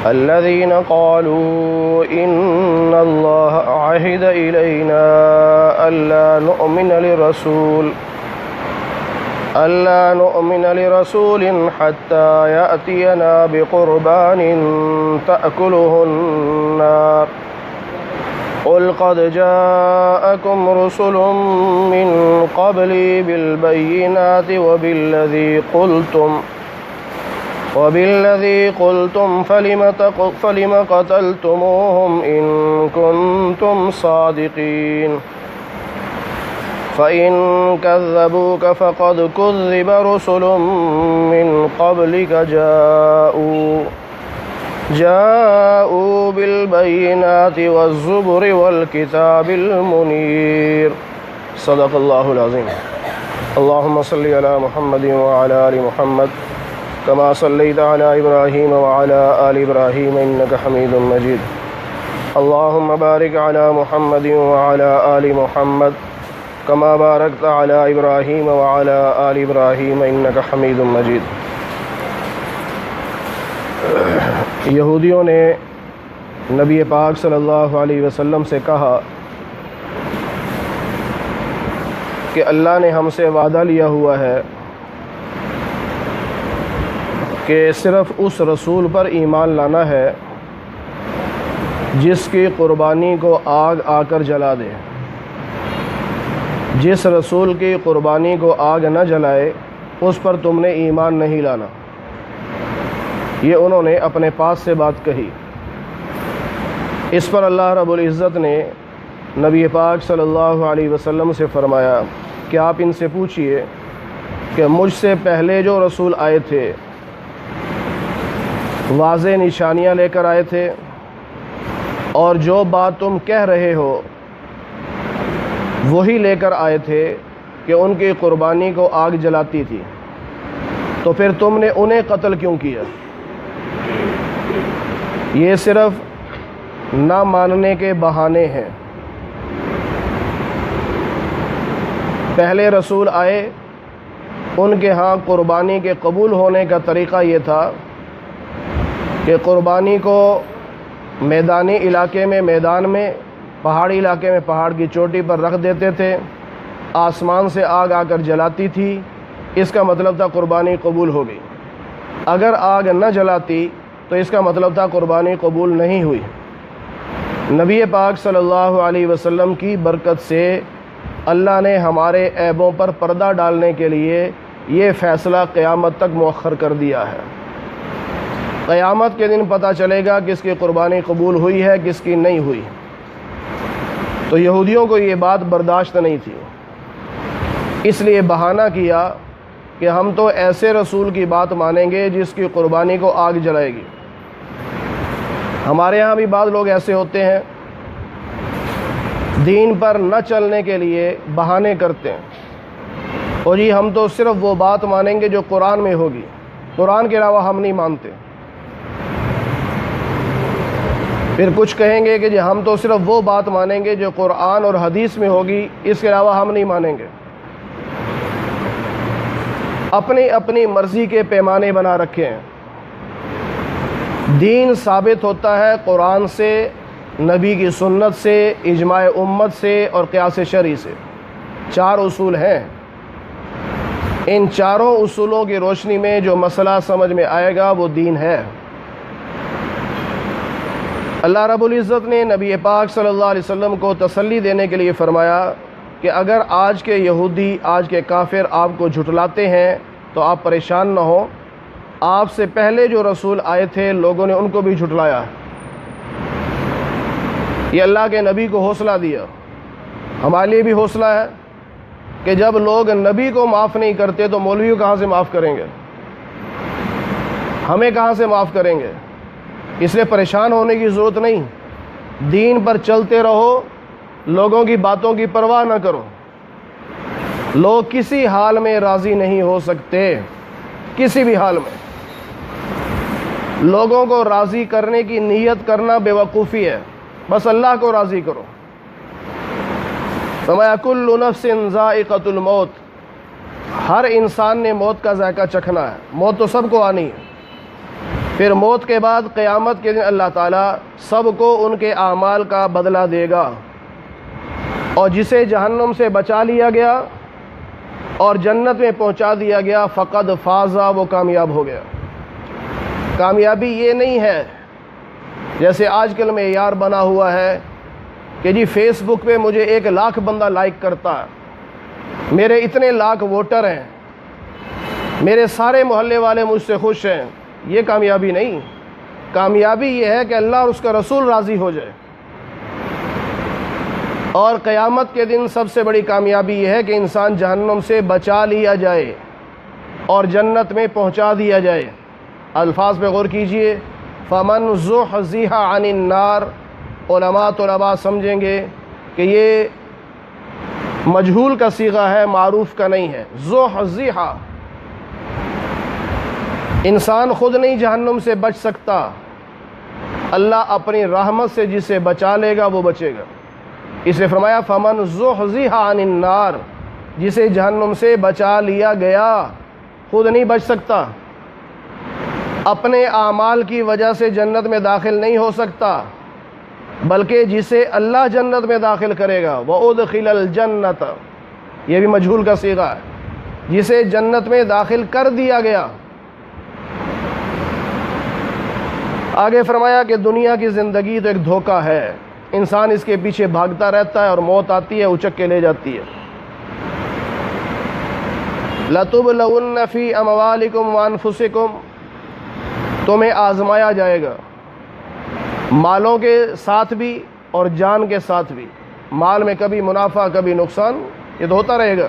الذين قالوا إن الله عهد إلينا ألا نؤمن لرسول حتى يأتينا بقربان تأكله النار قل قد جاءكم رسل من قبلي بالبينات وبالذي قلتم فلم قتلتموهم إن كنتم صادقين فإن كذبوك فقد كذب رسل من قبلك جاءوا بالبينات والزبر والكتاب المنير صدق الله العظيم. اللهم صل على محمد وعلى آل محمد كما صليت على إبراهيم وعلى آل إبراهيم إنك حميد مجيد. اللهم بارك على محمد وعلى آل محمد كما باركت على إبراهيم وعلى آل إبراهيم إنك حميد مجيد. یہودیوں نے نبی پاک صلی اللہ علیہ وسلم سے کہا کہ اللہ نے ہم سے وعدہ لیا ہوا ہے کہ صرف اس رسول پر ایمان لانا ہے جس کی قربانی کو آگ آ کر جلا دے. جس رسول کی قربانی کو آگ نہ جلائے اس پر تم نے ایمان نہیں لانا. یہ انہوں نے اپنے پاس سے بات کہی. اس پر اللہ رب العزت نے نبی پاک صلی اللہ علیہ وسلم سے فرمایا کہ آپ ان سے پوچھئے کہ مجھ سے پہلے جو رسول آئے تھے واضح نشانیاں لے کر آئے تھے اور جو بات تم کہہ رہے ہو وہی لے کر آئے تھے کہ ان کی قربانی کو آگ جلاتی تھی، تو پھر تم نے انہیں قتل کیوں کیا؟ یہ صرف نہ ماننے کے بہانے ہیں. پہلے رسول آئے، ان کے ہاں قربانی کے قبول ہونے کا طریقہ یہ تھا کہ قربانی کو میدانی علاقے میں میدان میں، پہاڑی علاقے میں پہاڑ کی چوٹی پر رکھ دیتے تھے، آسمان سے آگ آ کر جلاتی تھی. اس کا مطلب تھا قربانی قبول ہو گئی. اگر آگ نہ جلاتی تو اس کا مطلب تھا قربانی قبول نہیں ہوئی. نبی پاک صلی اللہ علیہ وسلم کی برکت سے اللہ نے ہمارے عیبوں پر پردہ ڈالنے کے لیے یہ فیصلہ قیامت تک مؤخر کر دیا ہے. قیامت کے دن پتہ چلے گا کس کی قربانی قبول ہوئی ہے کس کی نہیں ہوئی. تو یہودیوں کو یہ بات برداشت نہیں تھی، اس لیے بہانہ کیا کہ ہم تو ایسے رسول کی بات مانیں گے جس کی قربانی کو آگ جلائے گی. ہمارے ہاں بھی بعض لوگ ایسے ہوتے ہیں دین پر نہ چلنے کے لیے بہانے کرتے ہیں، اور جی ہم تو صرف وہ بات مانیں گے جو قرآن میں ہوگی، قرآن کے علاوہ ہم نہیں مانتے. پھر کچھ کہیں گے کہ جی ہم تو صرف وہ بات مانیں گے جو قرآن اور حدیث میں ہوگی، اس کے علاوہ ہم نہیں مانیں گے. اپنی اپنی مرضی کے پیمانے بنا رکھے ہیں. دین ثابت ہوتا ہے قرآن سے، نبی کی سنت سے، اجماع امت سے اور قیاس شرعی سے. 4 اصول ہیں. ان چاروں اصولوں کی روشنی میں جو مسئلہ سمجھ میں آئے گا وہ دین ہے. اللہ رب العزت نے نبی پاک صلی اللہ علیہ وسلم کو تسلی دینے کے لیے فرمایا کہ اگر آج کے یہودی، آج کے کافر آپ کو جھٹلاتے ہیں تو آپ پریشان نہ ہو. آپ سے پہلے جو رسول آئے تھے لوگوں نے ان کو بھی جھٹلایا. یہ اللہ کے نبی کو حوصلہ دیا. ہمارے لیے بھی حوصلہ ہے کہ جب لوگ نبی کو معاف نہیں کرتے تو مولوی کہاں سے معاف کریں گے؟ ہمیں کہاں سے معاف کریں گے؟ اس لیے پریشان ہونے کی ضرورت نہیں. دین پر چلتے رہو، لوگوں کی باتوں کی پرواہ نہ کرو. لوگ کسی حال میں راضی نہیں ہو سکتے، کسی بھی حال میں. لوگوں کو راضی کرنے کی نیت کرنا بے وقوفی ہے. بس اللہ کو راضی کرو. فرمایا کل نفس ذائقۃ الموت، ہر انسان نے موت کا ذائقہ چکھنا ہے. موت تو سب کو آنی ہے. پھر موت کے بعد قیامت کے دن اللہ تعالیٰ سب کو ان کے اعمال کا بدلہ دے گا، اور جسے جہنم سے بچا لیا گیا اور جنت میں پہنچا دیا گیا فقد فازا، وہ کامیاب ہو گیا۔ کامیابی یہ نہیں ہے جیسے آج کل معیار بنا ہوا ہے کہ جی فیس بک پہ مجھے 1,00,000 بندہ لائک کرتا ہے، میرے اتنے لاکھ ووٹر ہیں، میرے سارے محلے والے مجھ سے خوش ہیں۔ یہ کامیابی نہیں، کامیابی یہ ہے کہ اللہ اور اس کا رسول راضی ہو جائے۔ اور قیامت کے دن سب سے بڑی کامیابی یہ ہے کہ انسان جہنم سے بچا لیا جائے اور جنت میں پہنچا دیا جائے۔ الفاظ پہ غور کیجئے، فمن زحزح عن النار، علماء طلباء سمجھیں گے کہ یہ مجہول کا صیغہ ہے، معروف کا نہیں ہے۔ زحزح، انسان خود نہیں جہنم سے بچ سکتا، اللہ اپنی رحمت سے جسے بچا لے گا وہ بچے گا۔ اس نے فرمایا فمن زحزح عن النار، جسے جہنم سے بچا لیا گیا، خود نہیں بچ سکتا، اپنے اعمال کی وجہ سے جنت میں داخل نہیں ہو سکتا، بلکہ جسے اللہ جنت میں داخل کرے گا وَأُدْخِلَ الْجَنَّةَ، یہ بھی مجہول کا صیغہ ہے، جسے جنت میں داخل کر دیا گیا۔ آگے فرمایا کہ دنیا کی زندگی تو ایک دھوکہ ہے، انسان اس کے پیچھے بھاگتا رہتا ہے اور موت آتی ہے اچک کے لے جاتی ہے۔ لَتُبْلَوُنَّ فِي أَمْوَالِكُمْ وَأَنفُسِكُمْ، تمہیں آزمایا جائے گا، مالوں کے ساتھ بھی اور جان کے ساتھ بھی۔ مال میں کبھی منافع کبھی نقصان، یہ تو ہوتا رہے گا،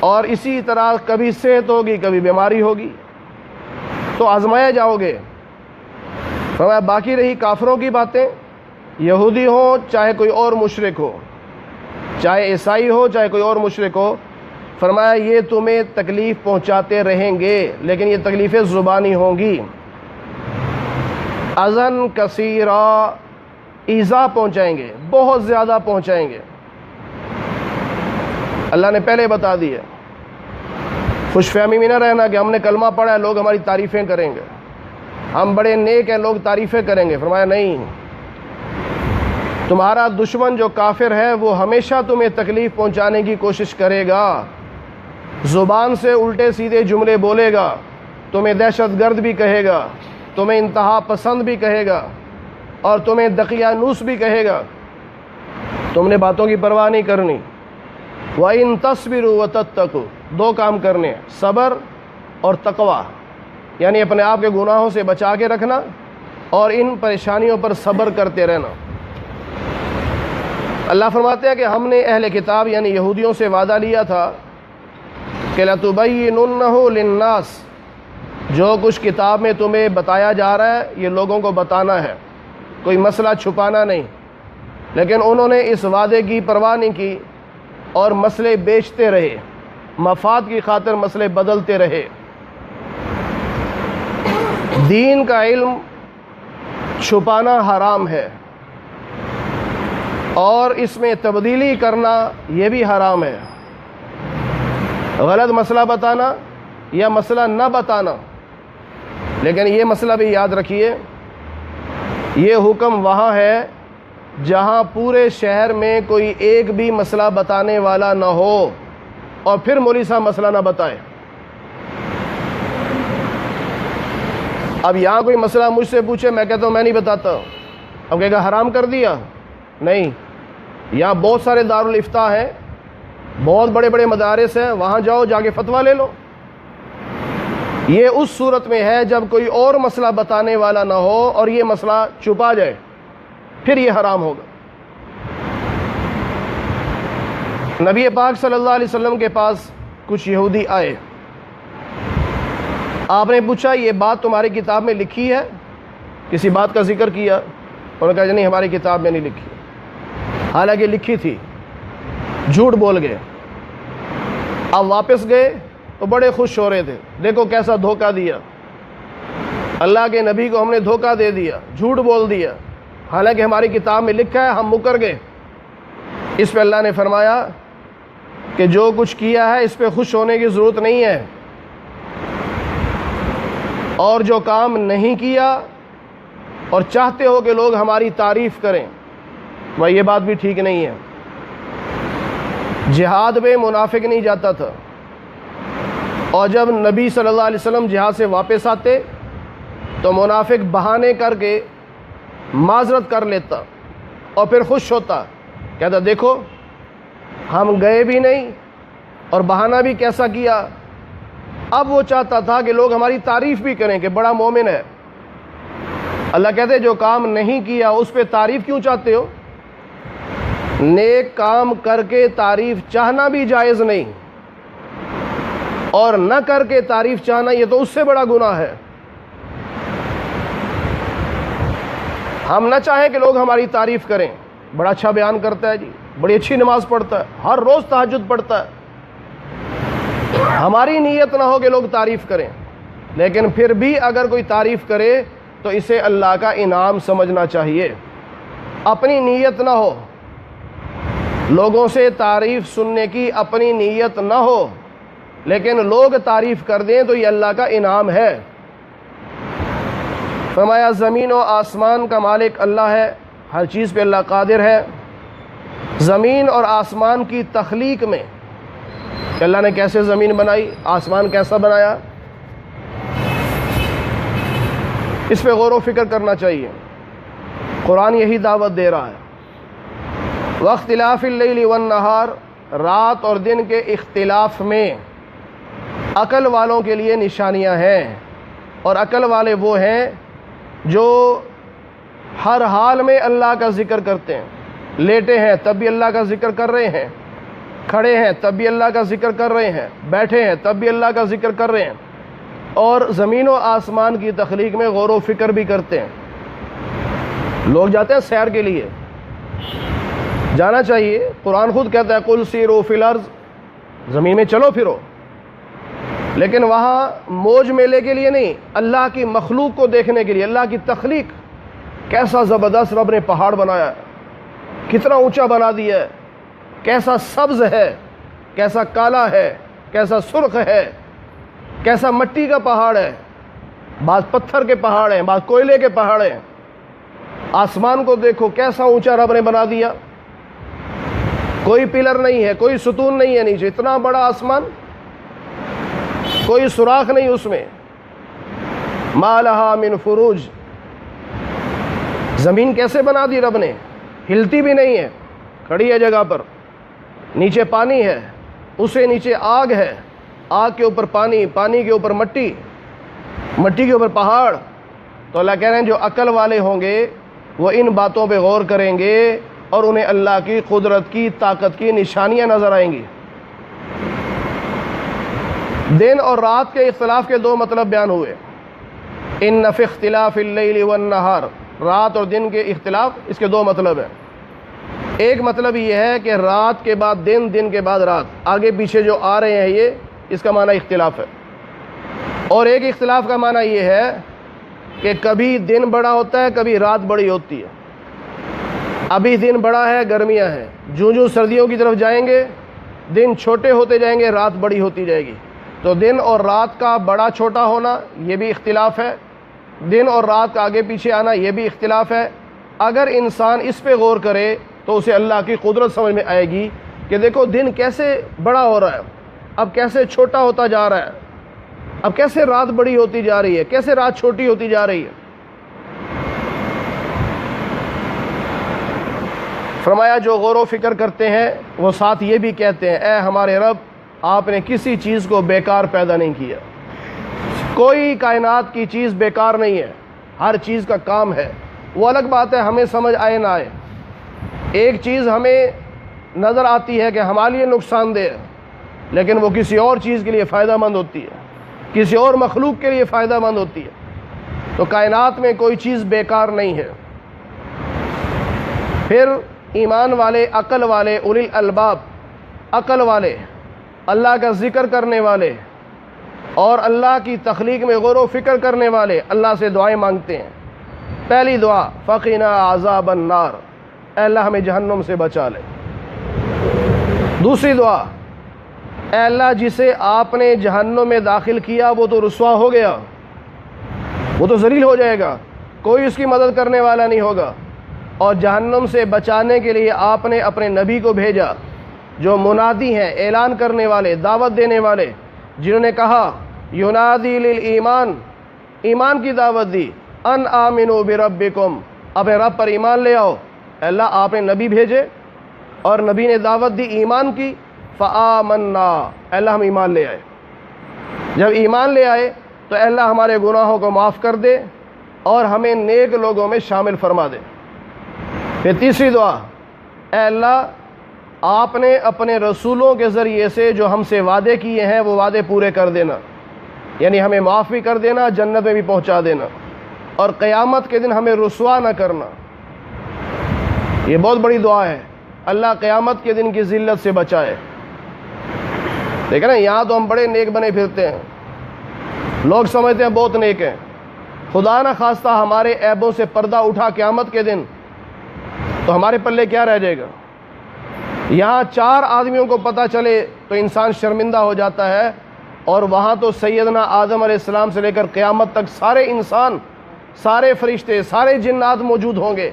اور اسی طرح کبھی صحت ہوگی کبھی بیماری ہوگی، تو آزمایا جاؤ گے۔ فرمایا باقی رہی کافروں کی باتیں، یہودی ہو چاہے کوئی اور مشرک ہو، چاہے عیسائی ہو چاہے کوئی اور مشرک ہو، فرمایا یہ تمہیں تکلیف پہنچاتے رہیں گے، لیکن یہ تکلیفیں زبانی ہوں گی۔ اذن کثیرا، ایذا پہنچائیں گے، بہت زیادہ پہنچائیں گے۔ اللہ نے پہلے بتا دیا، خوش فہمی میں نہ رہنا کہ ہم نے کلمہ پڑھا ہے لوگ ہماری تعریفیں کریں گے، ہم بڑے نیک ہیں لوگ تعریفیں کریں گے۔ فرمایا نہیں، تمہارا دشمن جو کافر ہے وہ ہمیشہ تمہیں تکلیف پہنچانے کی کوشش کرے گا، زبان سے الٹے سیدھے جملے بولے گا، تمہیں دہشت گرد بھی کہے گا، تمہیں انتہا پسند بھی کہے گا، اور تمہیں دقیانوس بھی کہے گا۔ تم نے باتوں کی پرواہ نہیں کرنی۔ وَإِن تَصْبِرُوا وَتَتَّقُوا، دو کام کرنے ہیں، صبر اور تقوی، یعنی اپنے آپ کے گناہوں سے بچا کے رکھنا اور ان پریشانیوں پر صبر کرتے رہنا۔ اللہ فرماتے ہیں کہ ہم نے اہل کتاب یعنی یہودیوں سے وعدہ لیا تھا کہ لَتُبَيِّنُنَّهُ لِلنَّاسِ، جو کچھ کتاب میں تمہیں بتایا جا رہا ہے یہ لوگوں کو بتانا ہے، کوئی مسئلہ چھپانا نہیں۔ لیکن انہوں نے اس وعدے کی پرواہ نہیں کی اور مسئلے بیچتے رہے، مفاد کی خاطر مسئلے بدلتے رہے۔ دین کا علم چھپانا حرام ہے، اور اس میں تبدیلی کرنا یہ بھی حرام ہے، غلط مسئلہ بتانا یا مسئلہ نہ بتانا۔ لیکن یہ مسئلہ بھی یاد رکھیے، یہ حکم وہاں ہے جہاں پورے شہر میں کوئی ایک بھی مسئلہ بتانے والا نہ ہو، اور پھر مولوی صاحب مسئلہ نہ بتائے۔ اب یہاں کوئی مسئلہ مجھ سے پوچھے، میں کہتا ہوں میں نہیں بتاتا، اب کہے گا حرام کر دیا؟ نہیں، یہاں بہت سارے دارالافتاء ہیں، بہت بڑے بڑے مدارس ہیں، وہاں جاؤ جا کے فتویٰ لے لو۔ یہ اس صورت میں ہے جب کوئی اور مسئلہ بتانے والا نہ ہو اور یہ مسئلہ چھپا جائے، پھر یہ حرام ہوگا۔ نبی پاک صلی اللہ علیہ وسلم کے پاس کچھ یہودی آئے، آپ نے پوچھا یہ بات تمہاری کتاب میں لکھی ہے؟ کسی بات کا ذکر کیا، انہوں نے کہا نہیں ہماری کتاب میں نہیں لکھی، حالانکہ لکھی تھی، جھوٹ بول گئے۔ اب واپس گئے تو بڑے خوش ہو رہے تھے، دیکھو کیسا دھوکہ دیا، اللہ کے نبی کو ہم نے دھوکہ دے دیا، جھوٹ بول دیا، حالانکہ ہماری کتاب میں لکھا ہے، ہم مکر گئے۔ اس پہ اللہ نے فرمایا کہ جو کچھ کیا ہے اس پہ خوش ہونے کی ضرورت نہیں ہے، اور جو کام نہیں کیا اور چاہتے ہو کہ لوگ ہماری تعریف کریں، بھائی یہ بات بھی ٹھیک نہیں ہے۔ جہاد میں منافق نہیں جاتا تھا، اور جب نبی صلی اللہ علیہ وسلم جہاد سے واپس آتے تو منافق بہانے کر کے معذرت کر لیتا اور پھر خوش ہوتا، کہتا دیکھو ہم گئے بھی نہیں اور بہانہ بھی کیسا کیا۔ اب وہ چاہتا تھا کہ لوگ ہماری تعریف بھی کریں کہ بڑا مومن ہے۔ اللہ کہتے جو کام نہیں کیا اس پہ تعریف کیوں چاہتے ہو؟ نیک کام کر کے تعریف چاہنا بھی جائز نہیں، اور نہ کر کے تعریف چاہنا یہ تو اس سے بڑا گناہ ہے۔ ہم نہ چاہیں کہ لوگ ہماری تعریف کریں، بڑا اچھا بیان کرتا ہے جی، بڑی اچھی نماز پڑھتا ہے، ہر روز تہجد پڑھتا ہے، ہماری نیت نہ ہو کہ لوگ تعریف کریں، لیکن پھر بھی اگر کوئی تعریف کرے تو اسے اللہ کا انعام سمجھنا چاہیے، اپنی نیت نہ ہو۔ لوگوں سے تعریف سننے کی اپنی نیت نہ ہو، لیکن لوگ تعریف کر دیں تو یہ اللہ کا انعام ہے۔ فرمایا زمین و آسمان کا مالک اللہ ہے، ہر چیز پہ اللہ قادر ہے۔ زمین اور آسمان کی تخلیق میں کہ اللہ نے کیسے زمین بنائی، آسمان کیسا بنایا، اس پہ غور و فکر کرنا چاہیے۔ قرآن یہی دعوت دے رہا ہے۔ واختلاف اللیل والنہار، رات اور دن کے اختلاف میں عقل والوں کے لیے نشانیاں ہیں، اور عقل والے وہ ہیں جو ہر حال میں اللہ کا ذکر کرتے ہیں۔ لیٹے ہیں تب بھی اللہ کا ذکر کر رہے ہیں، کھڑے ہیں تب بھی اللہ کا ذکر کر رہے ہیں، بیٹھے ہیں تب بھی اللہ کا ذکر کر رہے ہیں، اور زمین و آسمان کی تخلیق میں غور و فکر بھی کرتے ہیں۔ لوگ جاتے ہیں سیر کے لیے، جانا چاہیے، قرآن خود کہتا ہے قل سیروا فی الارض، زمین میں چلو پھرو، لیکن وہاں موج میلے کے لیے نہیں، اللہ کی مخلوق کو دیکھنے کے لیے۔ اللہ کی تخلیق کیسا زبردست رب نے پہاڑ بنایا ہے، کتنا اونچا بنا دیا ہے، کیسا سبز ہے، کیسا کالا ہے، کیسا سرخ ہے، کیسا مٹی کا پہاڑ ہے، بعض پتھر کے پہاڑ ہیں، بعض کوئلے کے پہاڑ ہیں۔ آسمان کو دیکھو کیسا اونچا رب نے بنا دیا، کوئی پلر نہیں ہے، کوئی ستون نہیں ہے نیچے، اتنا بڑا آسمان، کوئی سوراخ نہیں اس میں۔ ما لہا من فروج، زمین کیسے بنا دی رب نے، ہلتی بھی نہیں ہے، کھڑی ہے جگہ پر، نیچے پانی ہے، اسے نیچے آگ ہے، آگ کے اوپر پانی، پانی کے اوپر مٹی، مٹی کے اوپر پہاڑ۔ تو اللہ کہہ رہے ہیں جو عقل والے ہوں گے وہ ان باتوں پہ غور کریں گے اور انہیں اللہ کی قدرت کی، طاقت کی نشانیاں نظر آئیں گی۔ دن اور رات کے اختلاف کے دو مطلب بیان ہوئے۔ ان فی اختلاف اللیل والنہار، رات اور دن کے اختلاف، اس کے دو مطلب ہیں۔ ایک مطلب یہ ہے کہ رات کے بعد دن، دن کے بعد رات، آگے پیچھے جو آ رہے ہیں یہ، اس کا معنی اختلاف ہے۔ اور ایک اختلاف کا معنی یہ ہے کہ کبھی دن بڑا ہوتا ہے، کبھی رات بڑی ہوتی ہے۔ ابھی دن بڑا ہے، گرمیاں ہیں، جوں سردیوں کی طرف جائیں گے دن چھوٹے ہوتے جائیں گے، رات بڑی ہوتی جائے گی۔ تو دن اور رات کا بڑا چھوٹا ہونا یہ بھی اختلاف ہے، دن اور رات کا آگے پیچھے آنا یہ بھی اختلاف ہے۔ اگر انسان اس پہ غور کرے تو اسے اللہ کی قدرت سمجھ میں آئے گی کہ دیکھو دن کیسے بڑا ہو رہا ہے، اب کیسے چھوٹا ہوتا جا رہا ہے، اب کیسے رات بڑی ہوتی جا رہی ہے، کیسے رات چھوٹی ہوتی جا رہی ہے۔ فرمایا جو غور و فکر کرتے ہیں وہ ساتھ یہ بھی کہتے ہیں اے ہمارے رب، آپ نے کسی چیز کو بیکار پیدا نہیں کیا، کوئی کائنات کی چیز بیکار نہیں ہے، ہر چیز کا کام ہے۔ وہ الگ بات ہے ہمیں سمجھ آئے نہ آئے، ایک چیز ہمیں نظر آتی ہے کہ ہمارے لیے نقصان دہ ہے، لیکن وہ کسی اور چیز کے لیے فائدہ مند ہوتی ہے، کسی اور مخلوق کے لیے فائدہ مند ہوتی ہے۔ تو کائنات میں کوئی چیز بیکار نہیں ہے۔ پھر ایمان والے، عقل والے، اولی الالباب، عقل والے، اللہ کا ذکر کرنے والے اور اللہ کی تخلیق میں غور و فکر کرنے والے اللہ سے دعائیں مانگتے ہیں۔ پہلی دعا فقنا عذاب النار، اے اللہ ہمیں جہنم سے بچا لے۔ دوسری دعا اے اللہ جسے آپ نے جہنم میں داخل کیا وہ تو رسوا ہو گیا، وہ تو ذلیل ہو جائے گا، کوئی اس کی مدد کرنے والا نہیں ہوگا۔ اور جہنم سے بچانے کے لیے آپ نے اپنے نبی کو بھیجا جو منادی ہیں، اعلان کرنے والے، دعوت دینے والے، جنہوں نے کہا ینادی للایمان، ایمان کی دعوت دی، ان آمنوا بربکم، اپنے رب پر ایمان لے آؤ۔ اللہ آپ نے نبی بھیجے اور نبی نے دعوت دی ایمان کی، فآمنا، اللہ ہم ایمان لے آئے۔ جب ایمان لے آئے تو اللہ ہمارے گناہوں کو معاف کر دے اور ہمیں نیک لوگوں میں شامل فرما دے۔ پھر تیسری دعا، اے اللہ آپ نے اپنے رسولوں کے ذریعے سے جو ہم سے وعدے کیے ہیں وہ وعدے پورے کر دینا، یعنی ہمیں معاف بھی کر دینا، جنت میں بھی پہنچا دینا، اور قیامت کے دن ہمیں رسوا نہ کرنا۔ یہ بہت بڑی دعا ہے، اللہ قیامت کے دن کی ذلت سے بچائے۔ دیکھیں نا، یہاں تو ہم بڑے نیک بنے پھرتے ہیں، لوگ سمجھتے ہیں بہت نیک ہیں، خدا نہ خواستہ ہمارے عیبوں سے پردہ اٹھا قیامت کے دن تو ہمارے پلے کیا رہ جائے گا؟ یہاں 4 آدمیوں کو پتہ چلے تو انسان شرمندہ ہو جاتا ہے، اور وہاں تو سیدنا آدم علیہ السلام سے لے کر قیامت تک سارے انسان، سارے فرشتے، سارے جنات موجود ہوں گے،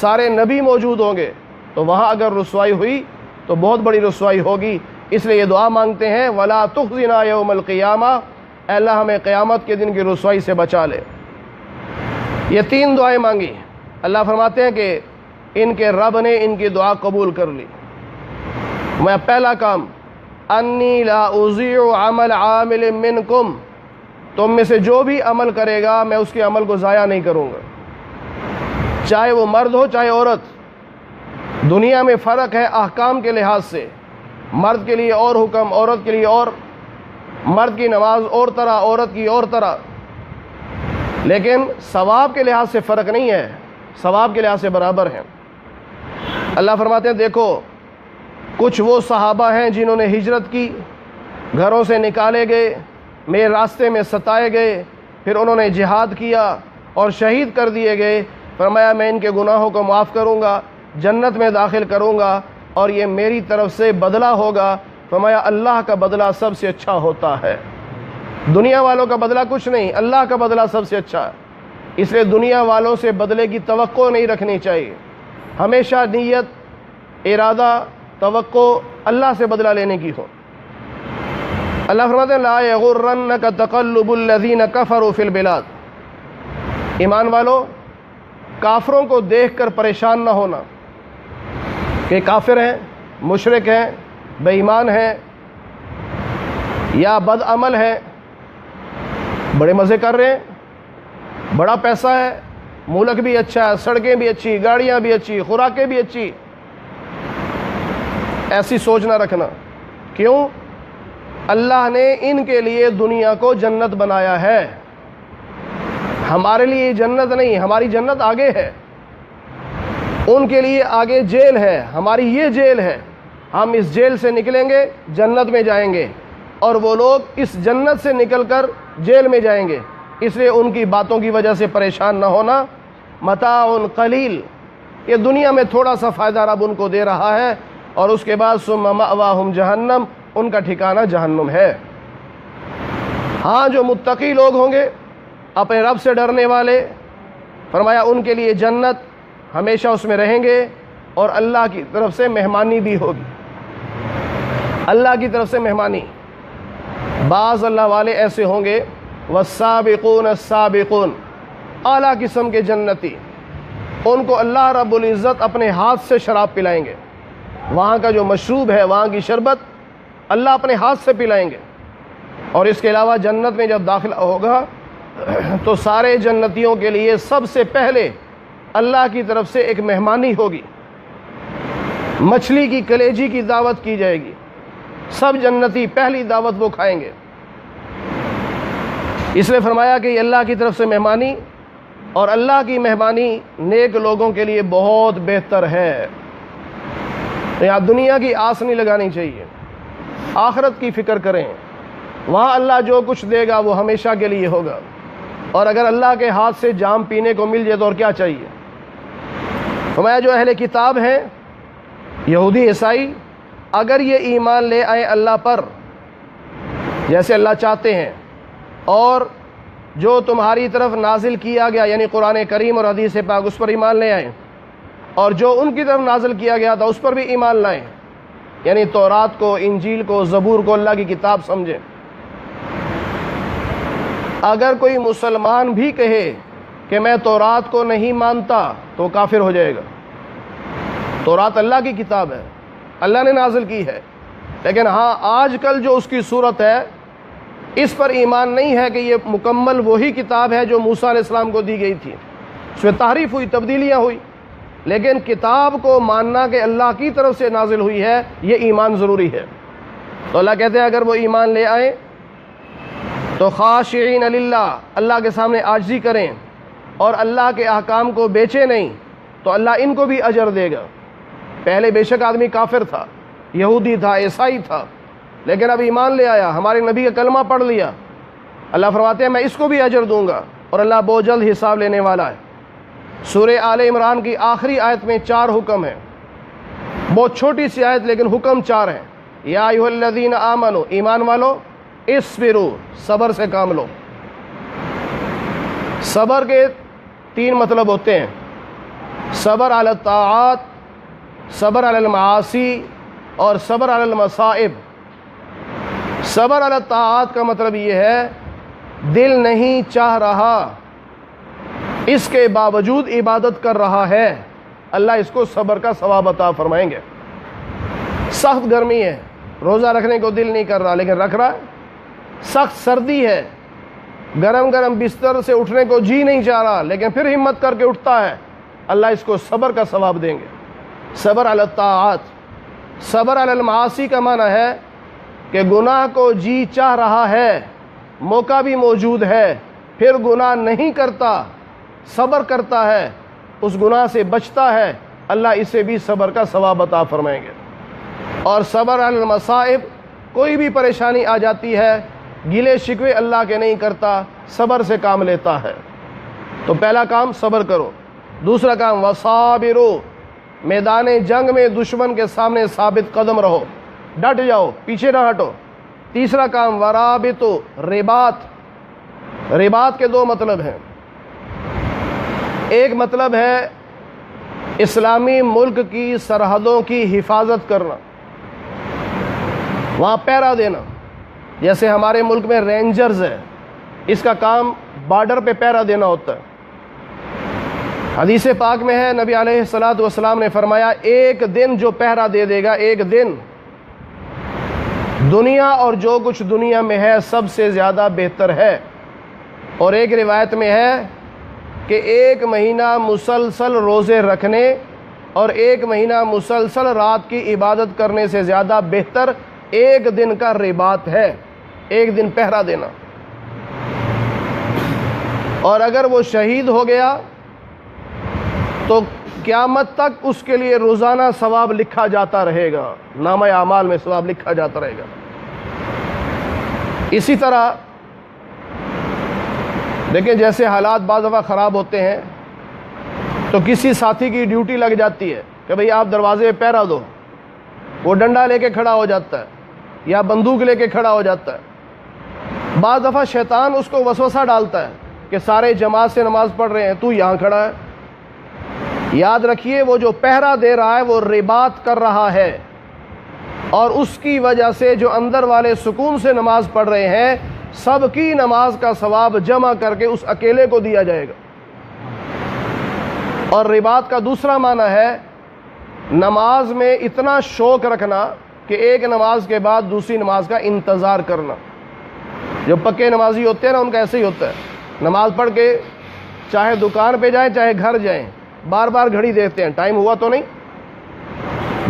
سارے نبی موجود ہوں گے، تو وہاں اگر رسوائی ہوئی تو بہت بڑی رسوائی ہوگی۔ اس لیے یہ دعا مانگتے ہیں وَلَا تُخْزِنَا يَوْمَ الْقِيَامَةِ، اے اللہ ہمیں قیامت کے دن کی رسوائی سے بچا لے۔ یہ 3 دعائیں مانگی، اللہ فرماتے ہیں کہ ان کے رب نے ان کی دعا قبول کر لی۔ میں پہلا کام، انی لا اضیع عمل عامل منکم، تم میں سے جو بھی عمل کرے گا میں اس کے عمل کو ضائع نہیں کروں گا، چاہے وہ مرد ہو چاہے عورت۔ دنیا میں فرق ہے احکام کے لحاظ سے، مرد کے لیے اور حکم، عورت کے لیے اور، مرد کی نماز اور طرح، عورت کی اور طرح، لیکن ثواب کے لحاظ سے فرق نہیں ہے، ثواب کے لحاظ سے برابر ہیں۔ اللہ فرماتے ہیں دیکھو کچھ وہ صحابہ ہیں جنہوں نے ہجرت کی، گھروں سے نکالے گئے، میرے راستے میں ستائے گئے، پھر انہوں نے جہاد کیا اور شہید کر دیے گئے، فرمایا میں ان کے گناہوں کو معاف کروں گا، جنت میں داخل کروں گا، اور یہ میری طرف سے بدلہ ہوگا۔ فرمایا اللہ کا بدلہ سب سے اچھا ہوتا ہے، دنیا والوں کا بدلہ کچھ نہیں، اللہ کا بدلہ سب سے اچھا ہے۔ اس لیے دنیا والوں سے بدلے کی توقع نہیں رکھنی چاہیے، ہمیشہ نیت، ارادہ، توقع اللہ سے بدلہ لینے کی ہو۔ اللہ فرماتے ہیں لا یغرنک تقلب الذین کفروا فی البلاد، ایمان والو کافروں کو دیکھ کر پریشان نہ ہونا کہ کافر ہیں، مشرک ہیں، بے ایمان ہیں یا بد عمل ہیں، بڑے مزے کر رہے ہیں، بڑا پیسہ ہے، ملک بھی اچھا ہے، سڑکیں بھی اچھی، گاڑیاں بھی اچھی، خوراکیں بھی اچھی۔ ایسی سوچ نہ رکھنا، کیوں؟ اللہ نے ان کے لیے دنیا کو جنت بنایا ہے، ہمارے لیے جنت نہیں، ہماری جنت آگے ہے، ان کے لیے آگے جیل ہے، ہماری یہ جیل ہے، ہم اس جیل سے نکلیں گے جنت میں جائیں گے، اور وہ لوگ اس جنت سے نکل کر جیل میں جائیں گے۔ اس لیے ان کی باتوں کی وجہ سے پریشان نہ ہونا۔ متاع قلیل، یہ دنیا میں تھوڑا سا فائدہ رب ان کو دے رہا ہے، اور اس کے بعد ثم مأواہم جہنم، ان کا ٹھکانہ جہنم ہے۔ ہاں جو متقی لوگ ہوں گے، اپنے رب سے ڈرنے والے، فرمایا ان کے لیے جنت، ہمیشہ اس میں رہیں گے، اور اللہ کی طرف سے مہمانی بھی ہوگی، اللہ کی طرف سے مہمانی۔ بعض اللہ والے ایسے ہوں گے والسابقون السابقون، اعلیٰ قسم کے جنتی، ان کو اللہ رب العزت اپنے ہاتھ سے شراب پلائیں گے، وہاں کا جو مشروب ہے، وہاں کی شربت اللہ اپنے ہاتھ سے پلائیں گے۔ اور اس کے علاوہ جنت میں جب داخلہ ہوگا تو سارے جنتیوں کے لیے سب سے پہلے اللہ کی طرف سے ایک مہمانی ہوگی، مچھلی کی کلیجی کی دعوت کی جائے گی، سب جنتی پہلی دعوت وہ کھائیں گے۔ اس لیے فرمایا کہ یہ اللہ کی طرف سے مہمانی، اور اللہ کی مہمانی نیک لوگوں کے لیے بہت بہتر ہے۔ یہاں دنیا کی آس نہیں لگانی چاہیے، آخرت کی فکر کریں، وہاں اللہ جو کچھ دے گا وہ ہمیشہ کے لیے ہوگا، اور اگر اللہ کے ہاتھ سے جام پینے کو مل جائے تو اور کیا چاہیے۔ فرمایا جو اہل کتاب ہیں، یہودی عیسائی، اگر یہ ایمان لے آئے اللہ پر جیسے اللہ چاہتے ہیں، اور جو تمہاری طرف نازل کیا گیا یعنی قرآن کریم اور حدیث پاک اس پر ایمان لے آئیں، اور جو ان کی طرف نازل کیا گیا تھا اس پر بھی ایمان لائیں، یعنی تورات کو، انجیل کو، زبور کو اللہ کی کتاب سمجھیں۔ اگر کوئی مسلمان بھی کہے کہ میں تورات کو نہیں مانتا تو کافر ہو جائے گا۔ تورات اللہ کی کتاب ہے، اللہ نے نازل کی ہے، لیکن ہاں آج کل جو اس کی صورت ہے اس پر ایمان نہیں ہے کہ یہ مکمل وہی کتاب ہے جو موسیٰ علیہ السلام کو دی گئی تھی۔ اس میں تحریف ہوئی، تبدیلیاں ہوئی، لیکن کتاب کو ماننا کہ اللہ کی طرف سے نازل ہوئی ہے یہ ایمان ضروری ہے۔ تو اللہ کہتے ہیں اگر وہ ایمان لے آئیں تو خاشعین للہ، اللہ کے سامنے عاجزی کریں اور اللہ کے احکام کو بیچے نہیں، تو اللہ ان کو بھی اجر دے گا۔ پہلے بے شک آدمی کافر تھا، یہودی تھا، عیسائی تھا، لیکن اب ایمان لے آیا، ہمارے نبی کا کلمہ پڑھ لیا، اللہ فرماتے ہیں میں اس کو بھی اجر دوں گا، اور اللہ بہت جلد حساب لینے والا ہے۔ سورہ آل عمران کی آخری آیت میں 4 حکم ہیں، بہت چھوٹی سی آیت لیکن حکم 4 ہیں۔ یا ایھا الذین آمنوا، ایمان والو، اصبروا، صبر سے کام لو۔ صبر کے 3 مطلب ہوتے ہیں، صبر علی الطاعات، صبر علی المعاصی، اور صبر علی المصائب۔ صبر علی الطاعات کا مطلب یہ ہے دل نہیں چاہ رہا، اس کے باوجود عبادت کر رہا ہے، اللہ اس کو صبر کا ثواب عطا فرمائیں گے۔ سخت گرمی ہے، روزہ رکھنے کو دل نہیں کر رہا لیکن رکھ رہا ہے، سخت سردی ہے، گرم گرم بستر سے اٹھنے کو جی نہیں چاہ رہا لیکن پھر ہمت کر کے اٹھتا ہے، اللہ اس کو صبر کا ثواب دیں گے۔ صبر علی الطاعات۔ صبر علی المعاصی کا معنی ہے کہ گناہ کو جی چاہ رہا ہے، موقع بھی موجود ہے، پھر گناہ نہیں کرتا، صبر کرتا ہے، اس گناہ سے بچتا ہے، اللہ اسے بھی صبر کا ثواب عطا فرمائیں گے۔ اور صبر علی المصائب، کوئی بھی پریشانی آ جاتی ہے، گلے شکوے اللہ کے نہیں کرتا، صبر سے کام لیتا ہے۔ تو پہلا کام صبر کرو، دوسرا کام وصابرو، میدان جنگ میں دشمن کے سامنے ثابت قدم رہو، ڈٹ جاؤ، پیچھے نہ ہٹو۔ تیسرا کام ورابطو، رباط۔ رباط کے 2 مطلب ہیں، ایک مطلب ہے اسلامی ملک کی سرحدوں کی حفاظت کرنا، وہاں پہرا دینا، جیسے ہمارے ملک میں رینجرز ہے، اس کا کام بارڈر پہ پہرا دینا ہوتا ہے۔ حدیث پاک میں ہے نبی علیہ الصلوۃ والسلام نے فرمایا ایک دن جو پہرا دے دے گا، ایک دن دنیا اور جو کچھ دنیا میں ہے سب سے زیادہ بہتر ہے۔ اور ایک روایت میں ہے کہ 1 مہینہ مسلسل روزے رکھنے اور 1 مہینہ مسلسل رات کی عبادت کرنے سے زیادہ بہتر ایک دن کا رباط ہے، ایک دن پہرا دینا۔ اور اگر وہ شہید ہو گیا تو قیامت تک اس کے لیے روزانہ ثواب لکھا جاتا رہے گا، نامہ اعمال میں ثواب لکھا جاتا رہے گا۔ اسی طرح دیکھیں جیسے حالات بعض دفعہ خراب ہوتے ہیں تو کسی ساتھی کی ڈیوٹی لگ جاتی ہے کہ بھئی آپ دروازے پہ پہرا دو، وہ ڈنڈا لے کے کھڑا ہو جاتا ہے یا بندوق لے کے کھڑا ہو جاتا ہے۔ بعض دفعہ شیطان اس کو وسوسہ ڈالتا ہے کہ سارے جماعت سے نماز پڑھ رہے ہیں، تو یہاں کھڑا ہے۔ یاد رکھیے وہ جو پہرا دے رہا ہے وہ رباط کر رہا ہے، اور اس کی وجہ سے جو اندر والے سکون سے نماز پڑھ رہے ہیں سب کی نماز کا ثواب جمع کر کے اس اکیلے کو دیا جائے گا۔ اور رباط کا دوسرا معنی ہے نماز میں اتنا شوق رکھنا کہ ایک نماز کے بعد دوسری نماز کا انتظار کرنا۔ جو پکے نمازی ہوتے ہیں نا ان کا ایسے ہی ہوتا ہے، نماز پڑھ کے چاہے دکان پہ جائیں چاہے گھر جائیں بار بار گھڑی دیکھتے ہیں، ٹائم ہوا تو نہیں۔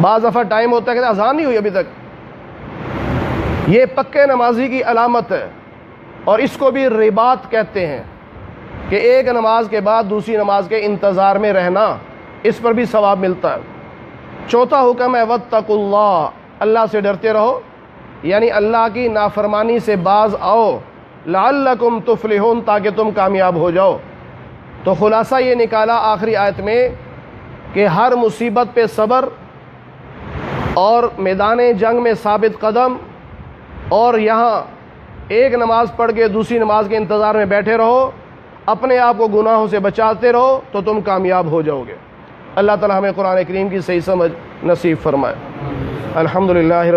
بعض دفعہ ٹائم ہوتا ہے کہ اذان نہیں ہوئی ابھی تک۔ یہ پکے نمازی کی علامت ہے، اور اس کو بھی رباط کہتے ہیں کہ ایک نماز کے بعد دوسری نماز کے انتظار میں رہنا، اس پر بھی ثواب ملتا ہے۔ چوتھا حکم ہے واتقوا اللہ، اللہ سے ڈرتے رہو، یعنی اللہ کی نافرمانی سے باز آؤ، لعلکم تفلحون، تاکہ تم کامیاب ہو جاؤ۔ تو خلاصہ یہ نکالا آخری آیت میں کہ ہر مصیبت پہ صبر، اور میدان جنگ میں ثابت قدم، اور یہاں ایک نماز پڑھ کے دوسری نماز کے انتظار میں بیٹھے رہو، اپنے آپ کو گناہوں سے بچاتے رہو تو تم کامیاب ہو جاؤ گے۔ اللہ تعالی ہمیں قرآن کریم کی صحیح سمجھ نصیب فرمائے۔ الحمدللہ۔